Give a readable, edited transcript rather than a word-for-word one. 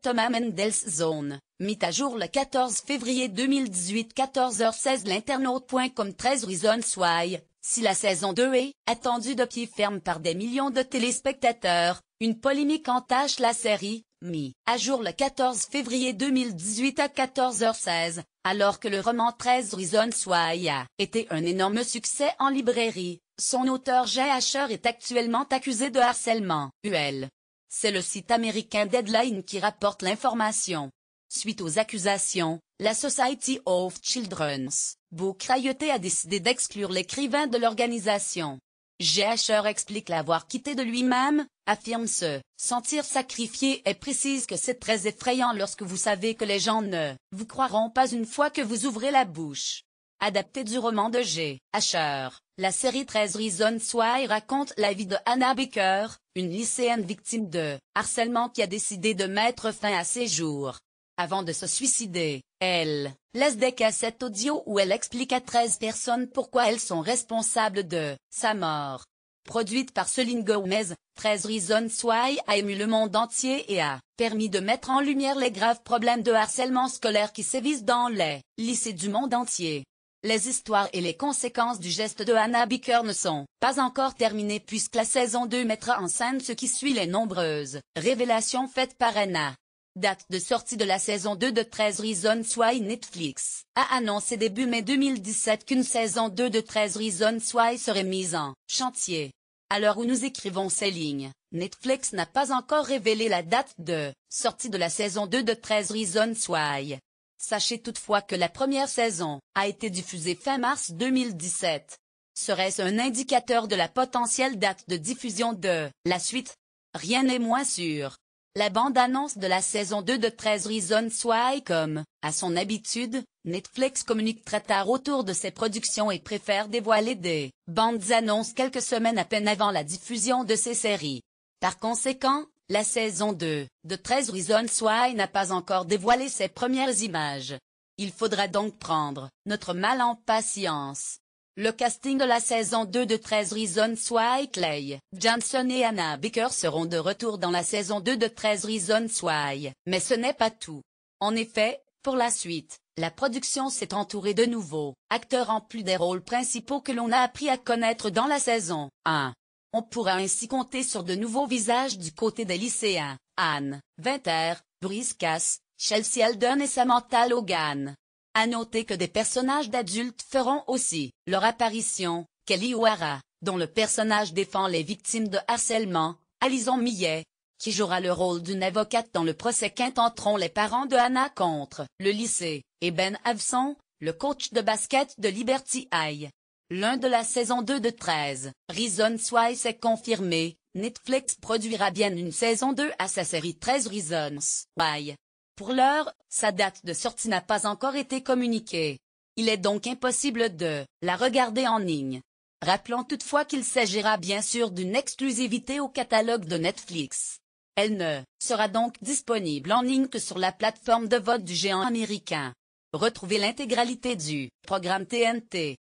Thomas Mendelssohn Zone, mis à jour le 14 février 2018 14h16 l'internaute.com 13 Reasons Why. Si la saison 2 est attendue de pied ferme par des millions de téléspectateurs, une polémique entache la série, mis à jour le 14 février 2018 à 14h16, alors que le roman 13 Reasons Why a été un énorme succès en librairie. Son auteur Jay Asher est actuellement accusé de harcèlement. C'est le site américain Deadline qui rapporte l'information. Suite aux accusations, la Society of Children's Book Riot a décidé d'exclure l'écrivain de l'organisation. Jay Asher explique l'avoir quitté de lui-même, affirme se sentir sacrifié et précise que c'est très effrayant lorsque vous savez que les gens ne vous croiront pas une fois que vous ouvrez la bouche. Adapté du roman de Jay Asher, la série 13 Reasons Why raconte la vie de Hannah Baker, une lycéenne victime de harcèlement qui a décidé de mettre fin à ses jours. Avant de se suicider, elle laisse des cassettes audio où elle explique à 13 personnes pourquoi elles sont responsables de sa mort. Produite par Selena Gomez, 13 Reasons Why a ému le monde entier et a permis de mettre en lumière les graves problèmes de harcèlement scolaire qui sévissent dans les lycées du monde entier. Les histoires et les conséquences du geste de Hannah Baker ne sont pas encore terminées puisque la saison 2 mettra en scène ce qui suit les nombreuses révélations faites par Hannah. Date de sortie de la saison 2 de 13 Reasons Why. Netflix a annoncé début mai 2017 qu'une saison 2 de 13 Reasons Why serait mise en chantier. À l'heure où nous écrivons ces lignes, Netflix n'a pas encore révélé la date de sortie de la saison 2 de 13 Reasons Why. Sachez toutefois que la première saison a été diffusée fin mars 2017. Serait-ce un indicateur de la potentielle date de diffusion de la suite? Rien n'est moins sûr. La bande-annonce de la saison 2 de 13 Reasons Why comme, à son habitude, Netflix communique très tard autour de ses productions et préfère dévoiler des bandes-annonces quelques semaines à peine avant la diffusion de ses séries. Par conséquent, la saison 2 de 13 Reasons Why n'a pas encore dévoilé ses premières images. Il faudra donc prendre notre mal en patience. Le casting de la saison 2 de 13 Reasons Why. Clay Johnson et Hannah Baker seront de retour dans la saison 2 de 13 Reasons Why. Mais ce n'est pas tout. En effet, pour la suite, la production s'est entourée de nouveaux acteurs en plus des rôles principaux que l'on a appris à connaître dans la saison 1. On pourra ainsi compter sur de nouveaux visages du côté des lycéens, Anne Winter, Brice Cass, Chelsea Alden et Samantha Logan. À noter que des personnages d'adultes feront aussi leur apparition, Kelly O'Hara, dont le personnage défend les victimes de harcèlement, Alison Millet, qui jouera le rôle d'une avocate dans le procès qu'intenteront les parents de Hannah contre le lycée, et Ben Avson, le coach de basket de Liberty High. L'un de la saison 2 de 13 Reasons Why s'est confirmé, Netflix produira bien une saison 2 à sa série 13 Reasons Why. Pour l'heure, sa date de sortie n'a pas encore été communiquée. Il est donc impossible de la regarder en ligne. Rappelons toutefois qu'il s'agira bien sûr d'une exclusivité au catalogue de Netflix. Elle ne sera donc disponible en ligne que sur la plateforme de vote du géant américain. Retrouvez l'intégralité du programme TNT